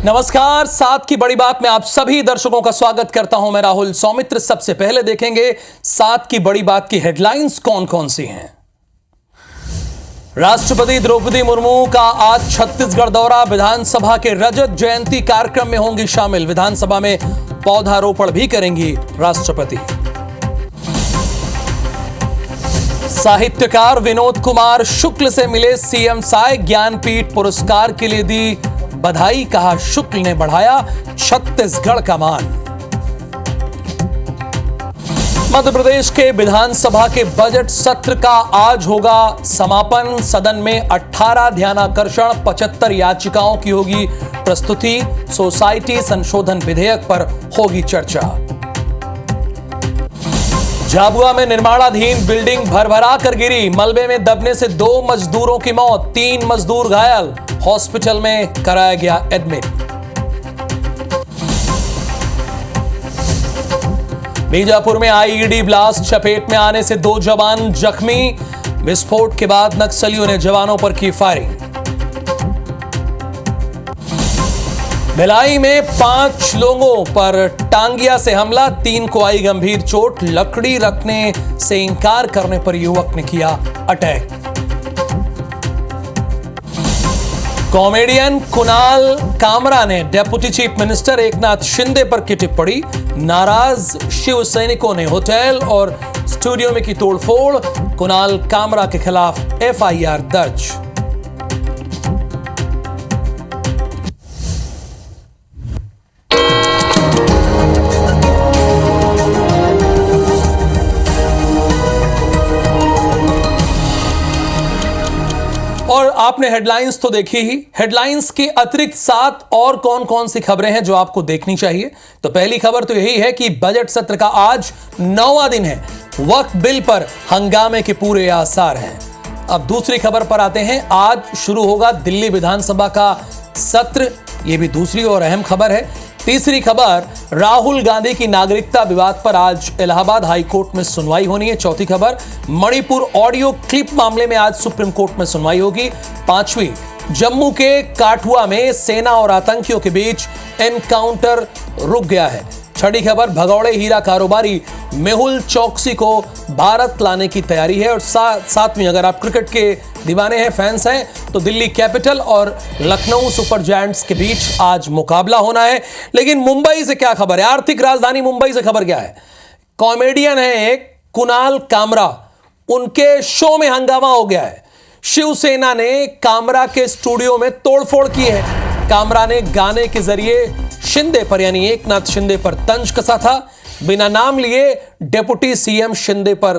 नमस्कार, सात की बड़ी बात में आप सभी दर्शकों का स्वागत करता हूं। मैं राहुल सौमित्र। सबसे पहले देखेंगे सात की बड़ी बात की हेडलाइंस कौन कौन सी हैं। राष्ट्रपति द्रौपदी मुर्मू का आज छत्तीसगढ़ दौरा। विधानसभा के रजत जयंती कार्यक्रम में होंगी शामिल। विधानसभा में पौधारोपण भी करेंगी राष्ट्रपति। साहित्यकार विनोद कुमार शुक्ल से मिले सीएम साय। ज्ञानपीठ पुरस्कार के लिए दी बधाई। कहा शुक्ल ने बढ़ाया छत्तीसगढ़ का मान। मध्य प्रदेश के विधानसभा के बजट सत्र का आज होगा समापन। सदन में 18 ध्यानाकर्षण, 75 याचिकाओं की होगी प्रस्तुति। सोसाइटी संशोधन विधेयक पर होगी चर्चा। झाबुआ में निर्माणाधीन बिल्डिंग भरभरा कर गिरी। मलबे में दबने से 2 मजदूरों की मौत, 3 मजदूर घायल। हॉस्पिटल में कराया गया एडमिट। बीजापुर में आईईडी ब्लास्ट, चपेट में आने से 2 जवान जख्मी। विस्फोट के बाद नक्सलियों ने जवानों पर की फायरिंग। भिलाई में 5 लोगों पर टांगिया से हमला, 3 को आई गंभीर चोट। लकड़ी रखने से इंकार करने पर युवक ने किया अटैक। कॉमेडियन कुणाल कामरा ने deputy chief minister Eknath Shinde पर की टिप्पणी। नाराज शिव सैनिकों ने होटल और स्टूडियो में की तोड़फोड़। कुणाल कामरा के खिलाफ एफआईआर दर्ज। और आपने हेडलाइंस तो देखी ही। हेडलाइंस के अतिरिक्त 7 और कौन कौन सी खबरें हैं जो आपको देखनी चाहिए। तो पहली खबर तो यही है कि बजट सत्र का आज 9वां दिन है। वक्फ बिल पर हंगामे के पूरे आसार हैं। अब दूसरी खबर पर आते हैं। आज शुरू होगा दिल्ली विधानसभा का सत्र। यह भी दूसरी और अहम खबर है। तीसरी खबर, राहुल गांधी की नागरिकता विवाद पर आज इलाहाबाद हाई कोर्ट में सुनवाई होनी है। चौथी खबर, मणिपुर ऑडियो क्लिप मामले में आज सुप्रीम कोर्ट में सुनवाई होगी। पांचवी, जम्मू के काठुआ में सेना और आतंकियों के बीच एनकाउंटर रुक गया है। छठी खबर, भगौड़े हीरा कारोबारी मेहुल चौकसी को भारत लाने की तैयारी है। और सातवीं, अगर आप क्रिकेट के दीवाने हैं, फैंस हैं, तो दिल्ली कैपिटल और लखनऊ सुपर जायंट्स के बीच आज मुकाबला होना है। लेकिन मुंबई से क्या खबर है? आर्थिक राजधानी मुंबई से खबर क्या है? कॉमेडियन है एक कुणाल कामरा, उनके शो में हंगामा हो गया है। शिवसेना ने कामरा के स्टूडियो में तोड़फोड़ की है। कामरा ने गाने के जरिए शिंदे पर, यानी एकनाथ शिंदे पर तंज कसा था। बिना नाम लिए डिप्टी सीएम शिंदे पर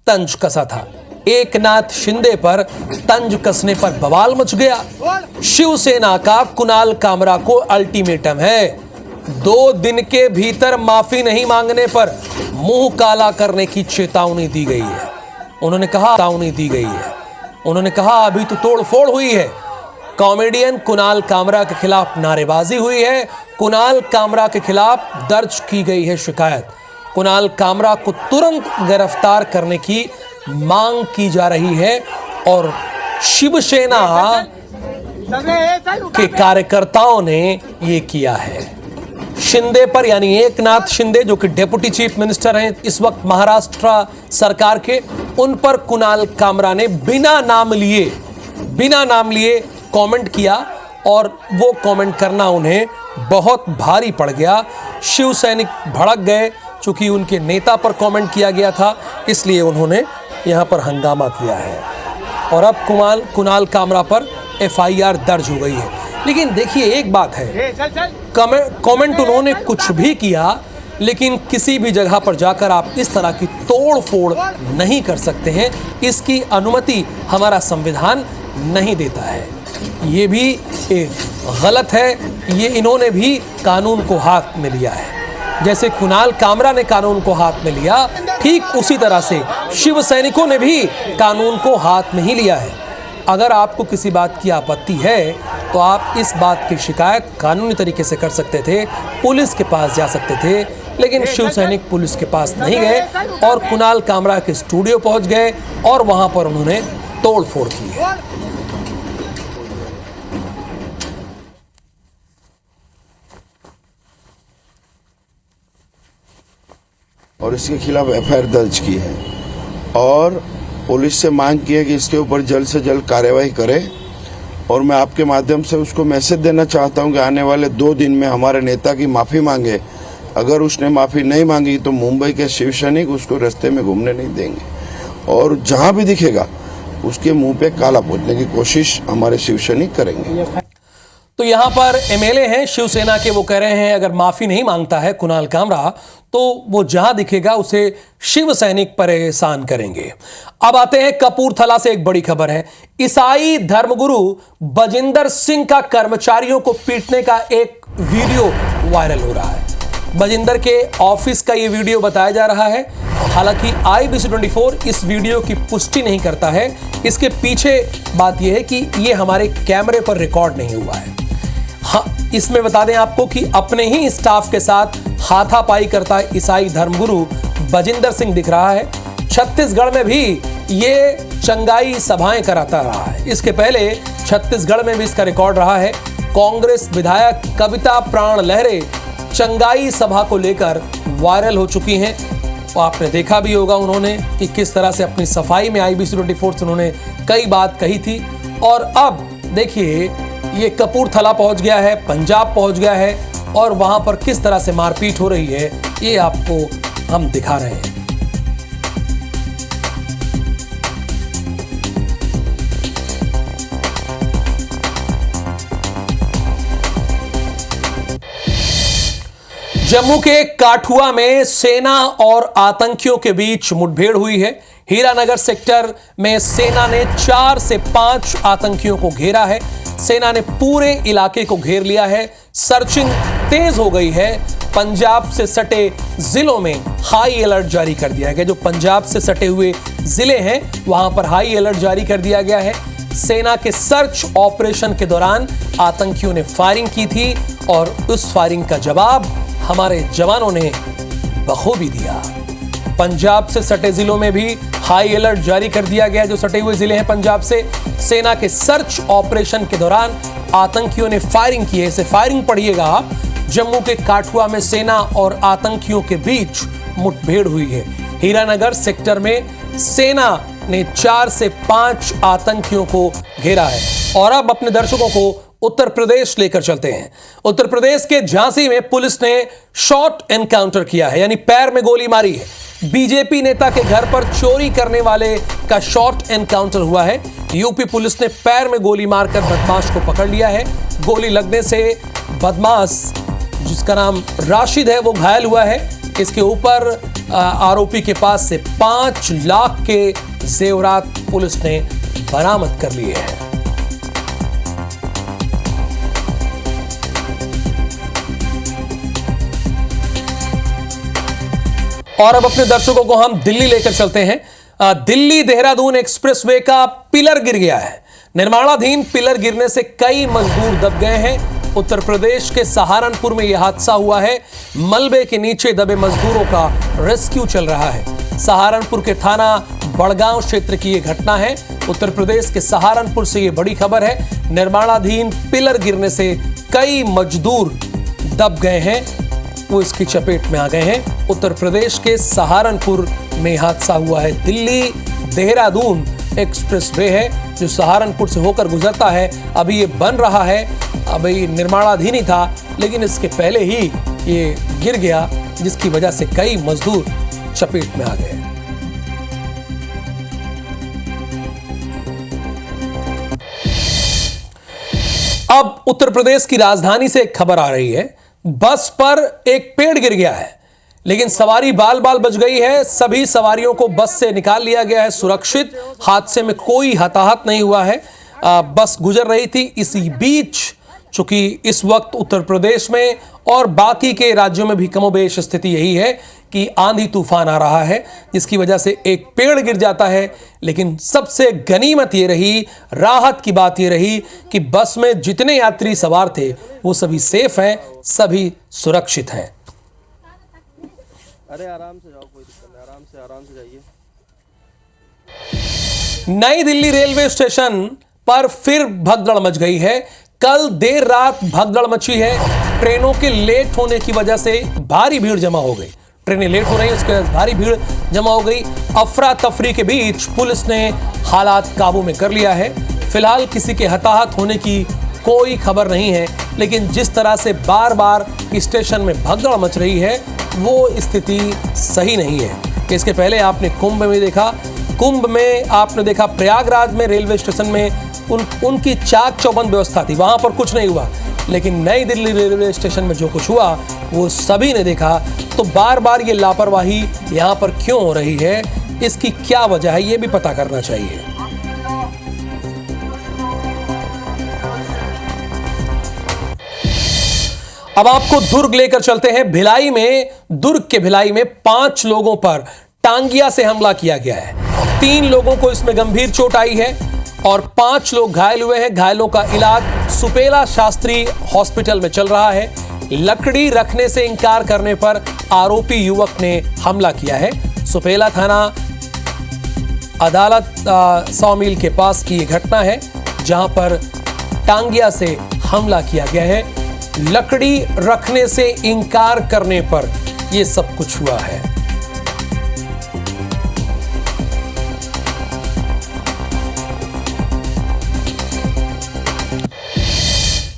तंज कसा था। एकनाथ शिंदे पर तंज कसने पर बवाल मच गया। शिवसेना का कुणाल कामरा को अल्टीमेटम है। 2 दिन के भीतर माफी नहीं मांगने पर मुंह काला करने की चेतावनी दी गई है। उन्होंने कहा अभी तो तोड़फोड़ हुई है। कॉमेडियन कुणाल कामरा के खिलाफ नारेबाजी हुई है। कुणाल कामरा के खिलाफ दर्ज की गई है शिकायत। कुणाल कामरा को तुरंत गिरफ्तार करने की मांग की जा रही है। और शिवसेना के कार्यकर्ताओं ने यह किया है। शिंदे पर, यानी एकनाथ शिंदे जो कि डिप्टी चीफ मिनिस्टर हैं इस वक्त महाराष्ट्र सरकार के, उन पर कुणाल कामरा ने बिना नाम लिए कमेंट किया। और वो कमेंट करना उन्हें बहुत भारी पड़ गया। शिव सैनिक भड़क गए। चूंकि उनके नेता पर कमेंट किया गया था, इसलिए उन्होंने यहां पर हंगामा किया है। और अब कुणाल कामरा पर एफआईआर दर्ज हो गई है। लेकिन देखिए, एक बात है, कमेंट उन्होंने कुछ भी किया, लेकिन किसी भी जगह पर जाकर आप इस तरह की तोड़-फोड़ नहीं कर सकते हैं। इसकी अनुमति हमारा संविधान नहीं देता है। ये भी एक गलत है। ये इन्होंने भी कानून को हाथ में लिया है। जैसे कुणाल कामरा ने कानून को हाथ में लिया, ठीक उसी तरह से शिव सैनिकों ने भी कानून को हाथ में ही लिया है। अगर आपको किसी बात की आपत्ति है तो आप इस बात की शिकायत कानूनी तरीके से कर सकते थे, पुलिस के पास जा सकते थे। लेकिन शिव सैनिक पुलिस के पास नहीं गए और कुणाल कामरा के स्टूडियो पहुंच गए और वहां पर उन्होंने तोड़फोड़ की है। और इसके खिलाफ एफआईआर दर्ज की है और पुलिस से मांग की है कि इसके ऊपर जल्द से जल्द कार्रवाई करे। और मैं आपके माध्यम से उसको मैसेज देना चाहता हूं कि आने वाले 2 दिन में हमारे नेता की माफ़ी मांगे। अगर उसने माफ़ी नहीं मांगी तो मुंबई के शिव सैनिक उसको रास्ते में घूमने नहीं देंगे और जहां भी दिखेगा उसके मुंह पे काला पोतने की कोशिश हमारे शिव सैनिक करेंगे। तो यहां पर एमएलए हैं शिवसेना के, वो कह रहे हैं अगर माफी नहीं मांगता है कुणाल कामरा तो वो जहां दिखेगा उसे शिव सैनिक परेशान करेंगे। अब आते हैं कपूरथला से एक बड़ी खबर है। ईसाई धर्मगुरु बजिंदर सिंह का कर्मचारियों को पीटने का एक वीडियो वायरल हो रहा है। बजिंदर के ऑफिस का ये वीडियो बताया जा रहा है। हालांकि IBC24 इस वीडियो की पुष्टि नहीं करता है। इसके पीछे बात यह है कि ये हमारे कैमरे पर रिकॉर्ड नहीं हुआ है। हाँ, इसमें बता दें आपको कि अपने ही स्टाफ के साथ हाथापाई करता ईसाई धर्मगुरु बजिंदर सिंह दिख रहा है। छत्तीसगढ़ में भी ये चंगाई सभाएं कराता रहा है। इसके पहले छत्तीसगढ़ में भी इसका रिकॉर्ड रहा है। कांग्रेस विधायक कविता प्राण लहरे चंगाई सभा को लेकर वायरल हो चुकी हैं। तो आपने देखा भी होगा उन्होंने कि किस तरह से अपनी सफाई में IBC24 से उन्होंने कई बात कही थी। और अब देखिए ये कपूरथला पहुंच गया है, पंजाब पहुंच गया है और वहां पर किस तरह से मारपीट हो रही है ये आपको हम दिखा रहे हैं। जम्मू के काठुआ में सेना और आतंकियों के बीच मुठभेड़ हुई है। हीरानगर सेक्टर में सेना ने 4 से 5 आतंकियों को घेरा है। सेना ने पूरे इलाके को घेर लिया है। सर्चिंग तेज हो गई है। पंजाब से सटे जिलों में हाई अलर्ट जारी कर दिया गया। जो पंजाब से सटे हुए जिले हैं वहां पर हाई अलर्ट जारी कर दिया गया है। सेना के सर्च ऑपरेशन के दौरान आतंकियों ने फायरिंग की थी और उस फायरिंग का जवाब हमारे जवानों ने बखूबी दिया। पंजाब से सटे जिलों में भी हाई अलर्ट जारी कर दिया गया। जो सटे हुए जिले हैं पंजाब से, सेना के सर्च ऑपरेशन के दौरान आतंकियों ने फायरिंग की है। इसे फायरिंग पढ़िएगा आप। जम्मू के काठुआ में सेना और आतंकियों के बीच मुठभेड़ हुई है। हीरानगर सेक्टर में सेना ने 4 से 5 आतंकियों को घेरा है। और अब अपने दर्शकों को उत्तर प्रदेश लेकर चलते हैं। उत्तर प्रदेश के झांसी में पुलिस ने शॉर्ट एनकाउंटर किया है, यानी पैर में गोली मारी है। बीजेपी नेता के घर पर चोरी करने वाले का शॉर्ट एनकाउंटर हुआ है। यूपी पुलिस ने पैर में गोली मारकर बदमाश को पकड़ लिया है। गोली लगने से बदमाश जिसका नाम राशिद है वो घायल हुआ है। इसके ऊपर आरोपी के पास से 5 लाख के जेवरात पुलिस ने बरामद कर लिए हैं। और अब अपने दर्शकों को हम दिल्ली लेकर चलते हैं। दिल्ली देहरादून एक्सप्रेसवे का पिलर गिर गया है। निर्माणाधीन पिलर गिरने से कई मजदूर दब गए हैं। उत्तर प्रदेश के सहारनपुर में यह हादसा हुआ है। मलबे के नीचे दबे मजदूरों का रेस्क्यू चल रहा है। सहारनपुर के थाना बड़गांव क्षेत्र की यह घटना है। उत्तर प्रदेश के सहारनपुर से यह बड़ी खबर है। निर्माणाधीन पिलर गिरने से कई मजदूर दब गए हैं, वो इसकी चपेट में आ गए हैं। उत्तर प्रदेश के सहारनपुर में हादसा हुआ है। दिल्ली देहरादून एक्सप्रेसवे है जो सहारनपुर से होकर गुजरता है। अभी ये बन रहा है, अभी निर्माणाधीन ही था, लेकिन इसके पहले ही ये गिर गया, जिसकी वजह से कई मजदूर चपेट में आ गए। अब उत्तर प्रदेश की राजधानी से एक खबर आ रही है। बस पर एक पेड़ गिर गया है, लेकिन सवारी बाल बाल बच गई है। सभी सवारियों को बस से निकाल लिया गया है सुरक्षित। हादसे में कोई हताहत नहीं हुआ है। बस गुजर रही थी। इसी बीच चूंकि इस वक्त उत्तर प्रदेश में और बाकी के राज्यों में भी कमोबेश स्थिति यही है कि आंधी तूफान आ रहा है, जिसकी वजह से एक पेड़ गिर जाता है। लेकिन सबसे गनीमत ये रही, राहत की बात ये रही कि बस में जितने यात्री सवार थे वो सभी सेफ हैं, सभी सुरक्षित हैं। अरे आराम से जाओ, कोई दिक्कत नहीं, आराम से जाइए। नई दिल्ली रेलवे स्टेशन पर फिर भगदड़ मच गई है। कल देर रात भगदड़ मची है। ट्रेनों के लेट होने की वजह से भारी भीड़ जमा हो गई। ट्रेनें लेट हो रही हैं, उसके बाद भारी भीड़ जमा हो गई। अफरा तफरी के बीच पुलिस ने हालात काबू में कर लिया है। फिलहाल किसी के हताहत होने की कोई खबर नहीं है, लेकिन जिस तरह से बार बार स्टेशन में भगदड़ मच रही है वो स्थिति सही नहीं है। इसके पहले आपने कुंभ में देखा, कुंभ में आपने देखा प्रयागराज में रेलवे स्टेशन में उनकी चाक चौबंद व्यवस्था थी, वहां पर कुछ नहीं हुआ। लेकिन नई दिल्ली रेलवे स्टेशन में जो कुछ हुआ वो सभी ने देखा। तो बार बार ये लापरवाही यहाँ पर क्यों हो रही है, इसकी क्या वजह है, ये भी पता करना चाहिए। अब आपको दुर्ग लेकर चलते हैं। भिलाई में, दुर्ग के भिलाई में 5 लोगों पर टांगिया से हमला किया गया है। 3 लोगों को इसमें गंभीर चोट आई है और 5 लोग घायल हुए हैं। घायलों का इलाज सुपेला शास्त्री हॉस्पिटल में चल रहा है। लकड़ी रखने से इंकार करने पर आरोपी युवक ने हमला किया है। सुपेला थाना अदालत 100 मील के पास की यह घटना है, जहां पर टांगिया से हमला किया गया है। लकड़ी रखने से इंकार करने पर यह सब कुछ हुआ है।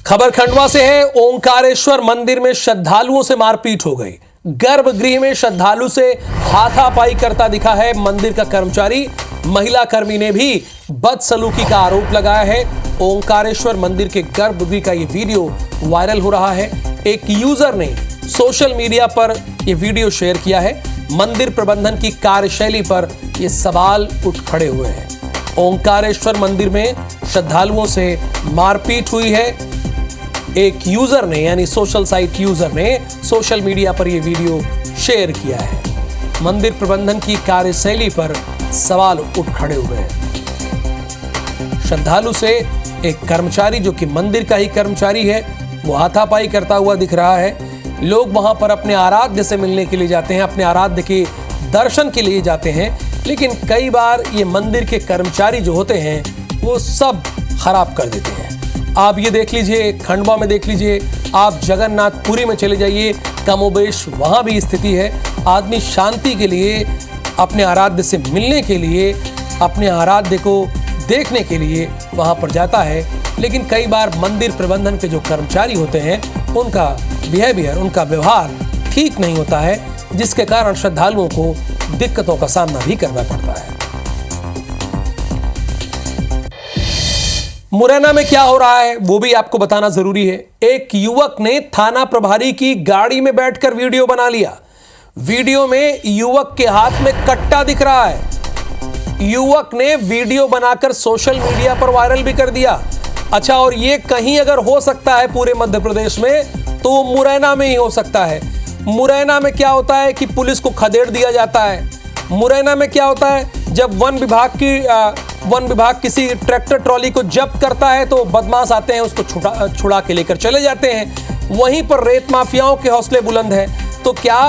खबर खंडवा से है। ओंकारेश्वर मंदिर में श्रद्धालुओं से मारपीट हो गई। गर्भगृह में श्रद्धालु से हाथापाई करता दिखा है मंदिर का कर्मचारी। महिला कर्मी ने भी बदसलूकी का आरोप लगाया है। ओंकारेश्वर मंदिर के गर्भगृह का यह वीडियो वायरल हो रहा है। एक यूजर ने सोशल मीडिया पर यह वीडियो शेयर किया है। मंदिर प्रबंधन की कार्यशैली पर यह सवाल उठ खड़े हुए हैं। ओंकारेश्वर मंदिर में श्रद्धालुओं से मारपीट हुई है। एक यूजर ने, यानी सोशल साइट यूजर ने सोशल मीडिया पर यह वीडियो शेयर किया है। मंदिर प्रबंधन की कार्यशैली पर सवाल उठ खड़े हुए हैं। श्रद्धालु से एक कर्मचारी, जो कि मंदिर का ही कर्मचारी है, वो हाथापाई करता हुआ दिख रहा है। लोग वहां पर अपने आराध्य से मिलने के लिए जाते हैं, अपने आराध्य के दर्शन के लिए जाते हैं, लेकिन कई बार ये मंदिर के कर्मचारी जो होते हैं वो सब खराब कर देते हैं। आप ये देख लीजिए, खंडवा में देख लीजिए, आप जगन्नाथपुरी में चले जाइए, कमोबेश वहां भी स्थिति है। आदमी शांति के लिए, अपने आराध्य से मिलने के लिए, अपने आराध्य को देखने के लिए वहां पर जाता है, लेकिन कई बार मंदिर प्रबंधन के जो कर्मचारी होते हैं उनका बिहेवियर, उनका व्यवहार ठीक नहीं होता है, जिसके कारण श्रद्धालुओं को दिक्कतों का सामना भी करना पड़ता है। मुरैना में क्या हो रहा है वो भी आपको बताना जरूरी है। एक युवक ने थाना प्रभारी की गाड़ी में बैठकर वीडियो बना लिया। वीडियो में युवक के हाथ में कट्टा दिख रहा है। युवक ने वीडियो बनाकर सोशल मीडिया पर वायरल भी कर दिया। अच्छा, और ये कहीं अगर हो सकता है पूरे मध्य प्रदेश में तो मुरैना में ही हो सकता है। मुरैना में क्या होता है कि पुलिस को खदेड़ दिया जाता है। मुरैना में क्या होता है, जब वन विभाग किसी ट्रैक्टर ट्रॉली को जब्त करता है तो बदमाश आते हैं, उसको छुड़ा के लेकर चले जाते हैं। वहीं पर रेत माफियाओं के हौसले बुलंद हैं। तो क्या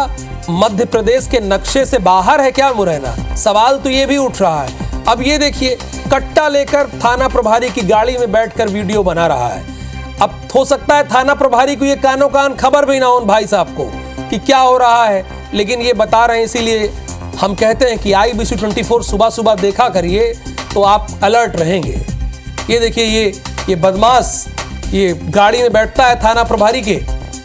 मध्य प्रदेश के नक्शे से बाहर है क्या मुरैना? सवाल तो ये भी उठ रहा है। अब ये देखिए, कट्टा लेकर थाना प्रभारी की गाड़ी में बैठकर वीडियो बना रहा है। अब हो सकता है थाना प्रभारी को ये कानो कान खबर भी ना हो भाई साहब को कि क्या हो रहा है, लेकिन ये बता रहे हैं। इसीलिए हम कहते हैं कि IBC 24 सुबह सुबह देखा करिए तो आप अलर्ट रहेंगे। ये देखिए, ये बदमाश ये गाड़ी में बैठता है थाना प्रभारी के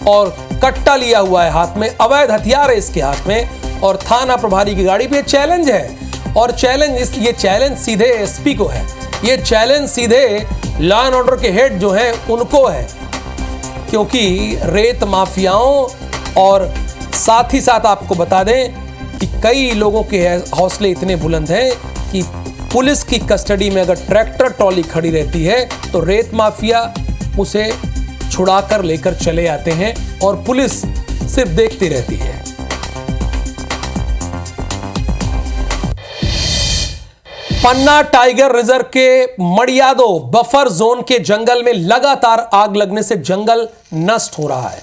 और कट्टा लिया हुआ है हाथ में, अवैध हथियार है इसके हाथ में, और थाना प्रभारी की गाड़ी पे चैलेंज है। और ये चैलेंज सीधे SP को है, ये चैलेंज सीधे लॉ एंड ऑर्डर के हेड जो हैं उनको है, क्योंकि रेत माफियाओं और साथ ही साथ आपको बता दें कि कई लोगों के हौसले इतने बुलंद हैं कि पुलिस की कस्टडी में अगर ट्रैक्टर ट्रॉली खड़ी रहती है तो रेत माफिया उसे छुड़ाकर लेकर चले आते हैं और पुलिस सिर्फ देखती रहती है। पन्ना टाइगर रिजर्व के मड़ियादो बफर जोन के जंगल में लगातार आग लगने से जंगल नष्ट हो रहा है।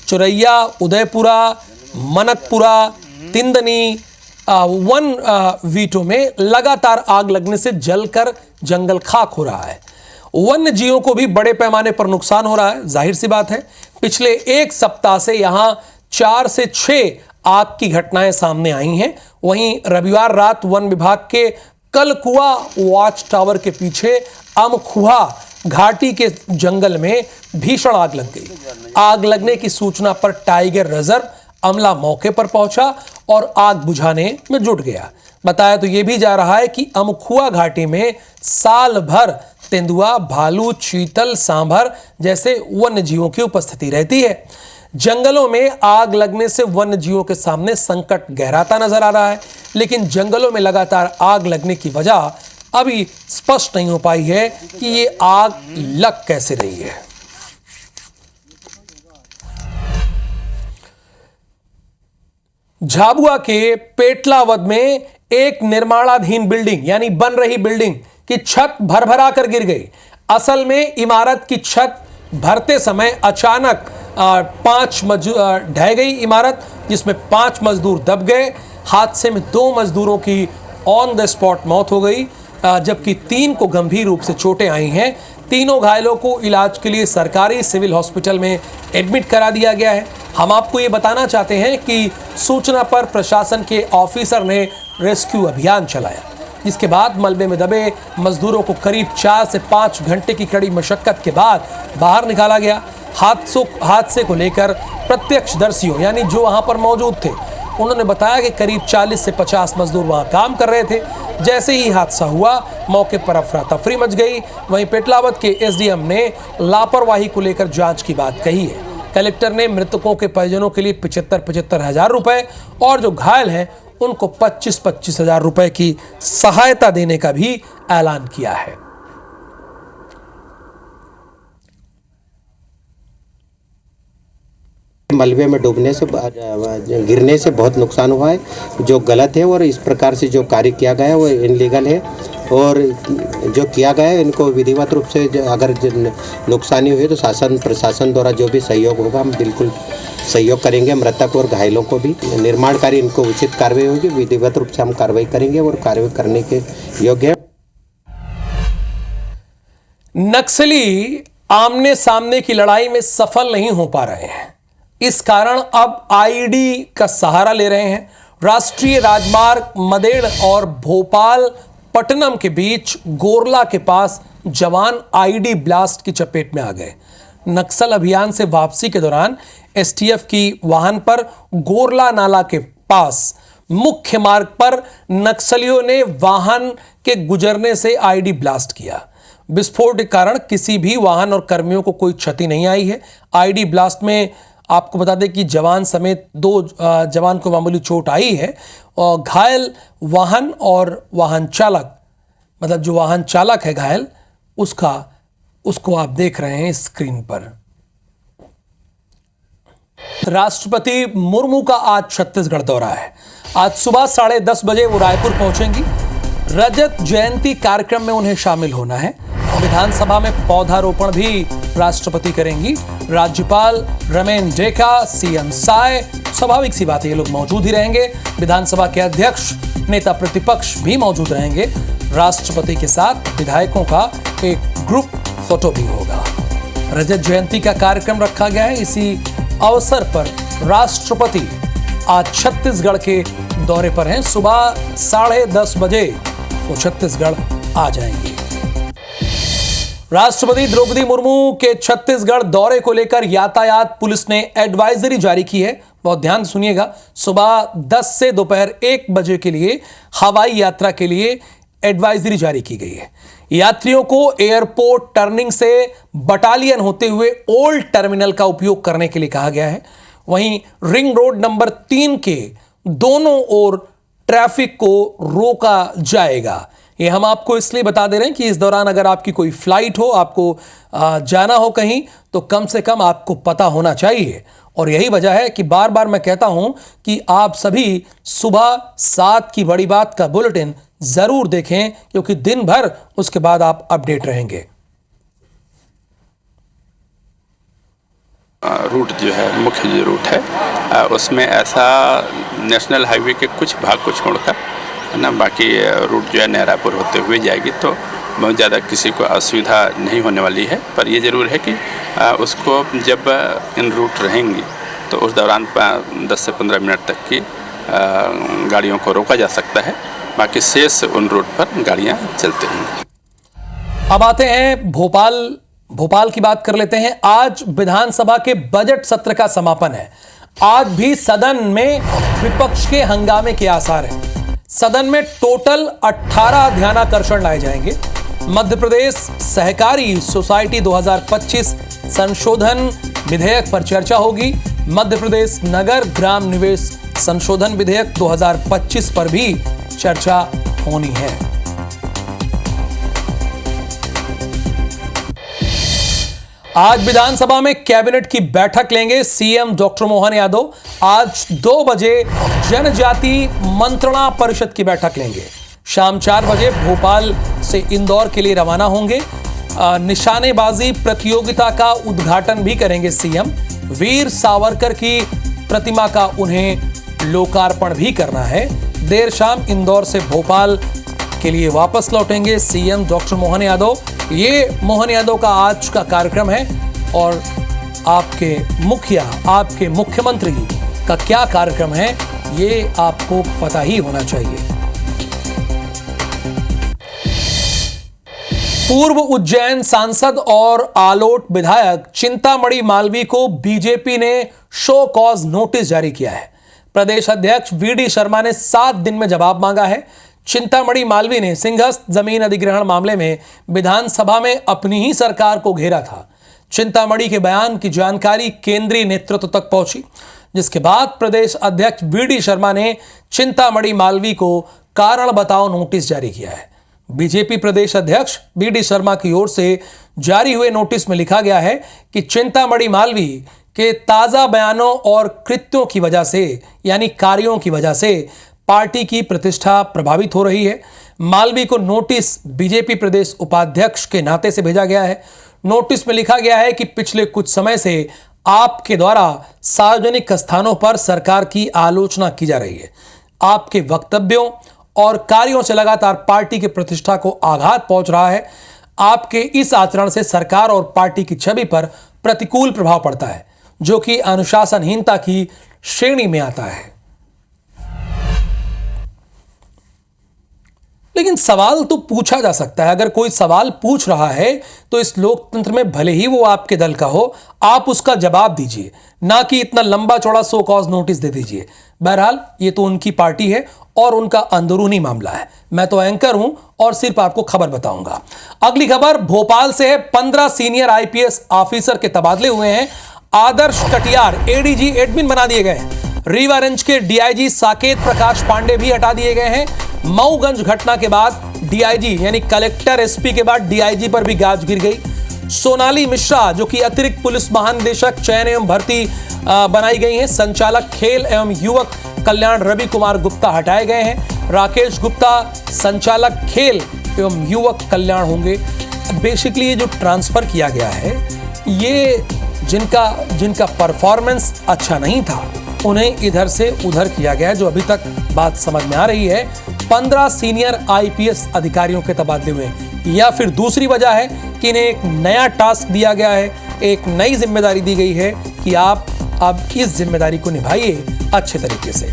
चुरैया, उदयपुरा, मनकपुरा, तिंदनी वन वीटो में लगातार आग लगने से जलकर जंगल खाक हो रहा है। वन्य जीवों को भी बड़े पैमाने पर नुकसान हो रहा है। जाहिर सी बात है, पिछले 1 सप्ताह से यहां 4 से 6 आग की घटनाएं सामने आई हैं। वहीं रविवार रात वन विभाग के कलकुआ वॉच टावर के पीछे अमखुहा घाटी के जंगल में भीषण आग लग गई। आग लगने की सूचना पर टाइगर रिजर्व अमला मौके पर पहुंचा और आग बुझाने में जुट गया। बताया तो यह भी जा रहा है कि अमखुआ घाटी में साल भर तेंदुआ, भालू, चीतल, सांभर जैसे वन्य जीवों की उपस्थिति रहती है। जंगलों में आग लगने से वन्य जीवों के सामने संकट गहराता नजर आ रहा है, लेकिन जंगलों में लगातार आग लगने की वजह अभी स्पष्ट नहीं हो पाई है कि ये आग लग कैसे रही है। झाबुआ के पेटलावद में एक निर्माणाधीन बिल्डिंग यानी बन रही बिल्डिंग की छत भरभरा कर गिर गई। असल में इमारत की छत भरते समय अचानक ढह गई इमारत, जिसमें 5 मजदूर दब गए। हादसे में 2 मजदूरों की ऑन द स्पॉट मौत हो गई, जबकि 3 को गंभीर रूप से चोटें आई हैं। तीनों घायलों को इलाज के लिए सरकारी सिविल हॉस्पिटल में एडमिट करा दिया गया है। हम आपको ये बताना चाहते हैं कि सूचना पर प्रशासन के ऑफिसर ने रेस्क्यू अभियान चलाया, जिसके बाद मलबे में दबे मजदूरों को करीब 4 से 5 घंटे की कड़ी मशक्कत के बाद बाहर निकाला गया। हादसे को लेकर प्रत्यक्षदर्शियों यानी जो वहां पर मौजूद थे, उन्होंने बताया कि करीब 40 से 50 मजदूर वहां काम कर रहे थे। जैसे ही हादसा हुआ, मौके पर अफरा तफरी मच गई। वहीं पेटलावद के एसडीएम ने लापरवाही को लेकर जांच की बात कही है। कलेक्टर ने मृतकों के परिजनों के लिए 75 हजार रुपए और जो घायल हैं उनको 25 हजार रुपए की सहायता देने का भी ऐलान किया है। मलबे में डूबने से, गिरने से बहुत नुकसान हुआ है, जो गलत है। और इस प्रकार से जो कार्य किया गया है वो इनलीगल है, और जो किया गया है इनको विधिवत रूप से अगर नुकसानी हुई तो शासन प्रशासन द्वारा जो भी सहयोग होगा हम बिल्कुल सहयोग करेंगे। मृतक और घायलों को भी निर्माण कार्य इनको उचित कार्रवाई होगी, विधिवत रूप से हम कार्रवाई करेंगे और कार्रवाई करने के योग्य है। नक्सली आमने सामने की लड़ाई में सफल नहीं हो पा रहे हैं, इस कारण अब आईडी का सहारा ले रहे हैं। राष्ट्रीय राजमार्ग मदेड़ और भोपाल पट्टनम के बीच गोरला के पास जवान आईडी ब्लास्ट की चपेट में आ गए। नक्सल अभियान से वापसी के दौरान एसटीएफ की वाहन पर गोरला नाला के पास मुख्य मार्ग पर नक्सलियों ने वाहन के गुजरने से आईडी ब्लास्ट किया। विस्फोट के कारण किसी भी वाहन और कर्मियों को कोई क्षति नहीं आई है। आईडी ब्लास्ट में आपको बता दें कि जवान समेत 2 जवान को मामूली चोट आई है और घायल वाहन और वाहन चालक, मतलब जो वाहन चालक है घायल, उसको आप देख रहे हैं स्क्रीन पर। राष्ट्रपति मुर्मू का आज छत्तीसगढ़ दौरा है। आज सुबह 10:30 बजे वो रायपुर पहुंचेंगी। रजत जयंती कार्यक्रम में उन्हें शामिल होना है। विधानसभा में पौधारोपण भी राष्ट्रपति करेंगी। राज्यपाल रमेन डेका, सीएम साय, स्वाभाविक सी बात है ये लोग मौजूद ही रहेंगे। विधानसभा के अध्यक्ष, नेता प्रतिपक्ष भी मौजूद रहेंगे। राष्ट्रपति के साथ विधायकों का एक ग्रुप फोटो भी होगा। रजत जयंती का कार्यक्रम रखा गया है। इसी अवसर पर राष्ट्रपति आज छत्तीसगढ़ के दौरे पर हैं। सुबह 10:30 बजे वो छत्तीसगढ़ आ जाएंगे। राष्ट्रपति द्रौपदी मुर्मू के छत्तीसगढ़ दौरे को लेकर यातायात पुलिस ने एडवाइजरी जारी की है। बहुत ध्यान सुनिएगा। सुबह 10 से दोपहर 1 बजे के लिए हवाई यात्रा के लिए एडवाइजरी जारी की गई है। यात्रियों को एयरपोर्ट टर्निंग से बटालियन होते हुए ओल्ड टर्मिनल का उपयोग करने के लिए कहा गया है। वहीं रिंग रोड नंबर 3 के दोनों ओर ट्रैफिक को रोका जाएगा। ये हम आपको इसलिए बता दे रहे हैं कि इस दौरान अगर आपकी कोई फ्लाइट हो, आपको जाना हो कहीं, तो कम से कम आपको पता होना चाहिए। और यही वजह है कि बार बार मैं कहता हूं कि आप सभी सुबह 7 की बड़ी बात का बुलेटिन जरूर देखें, क्योंकि दिन भर उसके बाद आप अपडेट रहेंगे। रूट जो है, मुख्य जो रूट है, उसमें ऐसा नेशनल हाईवे के कुछ भाग को छोड़कर है ना, बाकी रूट जो है नहरापुर होते हुए जाएगी, तो बहुत ज़्यादा किसी को असुविधा नहीं होने वाली है। पर ये ज़रूर है कि उसको जब इन रूट रहेंगी तो तो उस दौरान 10 से 15 मिनट तक की गाड़ियों को रोका जा सकता है। बाकी शेष उन रूट पर गाड़ियां चलती रहेंगी। अब आते हैं भोपाल की बात कर लेते हैं। आज विधानसभा के बजट सत्र का समापन है। आज भी सदन में विपक्ष के हंगामे के आसार हैं। सदन में टोटल 18 ध्यानाकर्षण लाए जाएंगे। मध्य प्रदेश सहकारी सोसाइटी 2025 संशोधन विधेयक पर चर्चा होगी। मध्य प्रदेश नगर ग्राम निवेश संशोधन विधेयक 2025 पर भी चर्चा होनी है। आज विधानसभा में कैबिनेट की बैठक लेंगे सीएम डॉक्टर मोहन यादव। आज 2 बजे जनजाति मंत्रणा परिषद की बैठक लेंगे। शाम 4 बजे भोपाल से इंदौर के लिए रवाना होंगे। निशानेबाजी प्रतियोगिता का उद्घाटन भी करेंगे सीएम। वीर सावरकर की प्रतिमा का उन्हें लोकार्पण भी करना है। देर शाम इंदौर से भोपाल के लिए वापस लौटेंगे सीएम डॉक्टर मोहन यादव। ये मोहन यादव का आज का कार्यक्रम है और आपके मुखिया, आपके मुख्यमंत्री का क्या कार्यक्रम है ये आपको पता ही होना चाहिए। पूर्व उज्जैन सांसद और आलोट विधायक चिंतामणि मालवीय को बीजेपी ने शो कॉज नोटिस जारी किया है। प्रदेश अध्यक्ष वीडी शर्मा ने 7 दिन में जवाब मांगा है। चिंतामणि मालवीय ने सिंहस्थ जमीन अधिग्रहण मामले में विधानसभा में अपनी ही सरकार को घेरा था। चिंतामणि के बयान की जानकारी केंद्रीय नेतृत्व तक पहुंची, जिसके बाद प्रदेश अध्यक्ष वीडी शर्मा ने चिंतामणि मालवीय को कारण बताओ नोटिस जारी किया है। बीजेपी प्रदेश अध्यक्ष वीडी शर्मा की ओर से जारी हुए नोटिस में लिखा गया है कि चिंतामणि मालवीय के ताजा बयानों और कृत्यों की वजह से, यानी कार्यों की वजह से पार्टी की प्रतिष्ठा प्रभावित हो रही है। मालवीय को नोटिस बीजेपी प्रदेश उपाध्यक्ष के नाते से भेजा गया है। नोटिस में लिखा गया है कि पिछले कुछ समय से आपके द्वारा सार्वजनिक स्थानों पर सरकार की आलोचना की जा रही है। आपके वक्तव्यों और कार्यों से लगातार पार्टी की प्रतिष्ठा को आघात पहुंच रहा है। आपके इस आचरण से सरकार और पार्टी की छवि पर प्रतिकूल प्रभाव पड़ता है, जो कि अनुशासनहीनता की श्रेणी में आता है। लेकिन सवाल तो पूछा जा सकता है। अगर कोई सवाल पूछ रहा है तो इस लोकतंत्र में भले ही वो आपके दल का हो, आप उसका जवाब दीजिए, ना कि इतना लंबा चौड़ा सो कॉज नोटिस दे दीजिए। बहरहाल ये तो उनकी पार्टी है और उनका अंदरूनी मामला है। मैं तो एंकर हूं और सिर्फ आपको खबर बताऊंगा। अगली खबर भोपाल से है। 15 सीनियर आईपीएस ऑफिसर के तबादले हुए हैं। आदर्श कटियार एडीजी एडमिन बना दिए गए हैं। रीवा रेंज के डीआईजी साकेत प्रकाश पांडे भी हटा दिए गए हैं। मऊगंज घटना के बाद डीआईजी यानी कलेक्टर एसपी के बाद डीआईजी पर भी गाज गिर गई। सोनाली मिश्रा जो कि अतिरिक्त पुलिस महानिदेशक चयन एवं भर्ती बनाई गई हैं। संचालक खेल एवं युवक कल्याण रवि कुमार गुप्ता हटाए गए हैं। राकेश गुप्ता संचालक खेल एवं युवक कल्याण होंगे। बेसिकली ये जो ट्रांसफर किया गया है, ये जिनका परफॉर्मेंस अच्छा नहीं था उन्हें इधर से उधर किया गया है, जो अभी तक बात समझ में आ रही है। 15 सीनियर आईपीएस अधिकारियों के तबादले हुए, या फिर दूसरी वजह है कि इन्हें एक नया टास्क दिया गया है, एक नई जिम्मेदारी दी गई है कि आप अब इस जिम्मेदारी को निभाइए अच्छे तरीके से।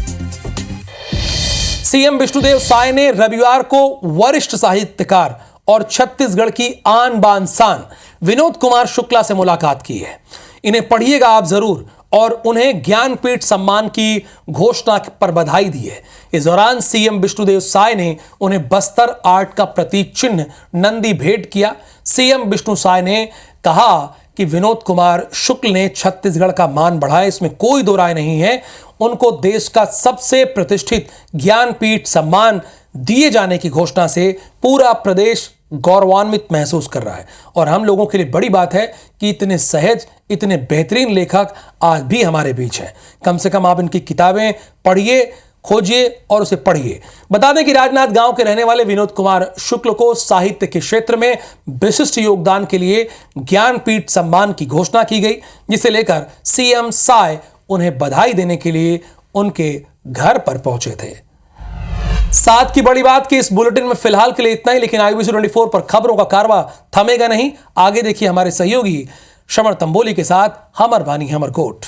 सीएम विष्णुदेव साय ने रविवार को वरिष्ठ साहित्यकार और छत्तीसगढ़ की आन बान शान विनोद कुमार शुक्ला से मुलाकात की है। इन्हें पढ़िएगा आप जरूर और उन्हें ज्ञानपीठ सम्मान की घोषणा पर बधाई दी है। इस दौरान सीएम विष्णुदेव साय ने उन्हें बस्तर आर्ट का प्रतीक चिन्ह नंदी भेंट किया। सीएम विष्णु साय ने कहा कि विनोद कुमार शुक्ल ने छत्तीसगढ़ का मान बढ़ाया, इसमें कोई दो राय नहीं है। उनको देश का सबसे प्रतिष्ठित ज्ञानपीठ सम्मान दिए जाने की घोषणा से पूरा प्रदेश गौरवान्वित महसूस कर रहा है और हम लोगों के लिए बड़ी बात है कि इतने सहज, इतने बेहतरीन लेखक आज भी हमारे बीच हैं। कम से कम आप इनकी किताबें पढ़िए, खोजिए और उसे पढ़िए। बता दें कि राजनाथ गांव के रहने वाले विनोद कुमार शुक्ल को साहित्य के क्षेत्र में विशिष्ट योगदान के लिए ज्ञानपीठ सम्मान की घोषणा की गई, जिसे लेकर सीएम साय उन्हें बधाई देने के लिए उनके घर पर पहुंचे थे। साथ की बड़ी बात कि इस बुलेटिन में फिलहाल के लिए इतना ही, लेकिन IBC 24 पर खबरों का कारवा थमेगा नहीं। आगे देखिए हमारे सहयोगी शमर तंबोली के साथ हमर वानी हमर गोठ।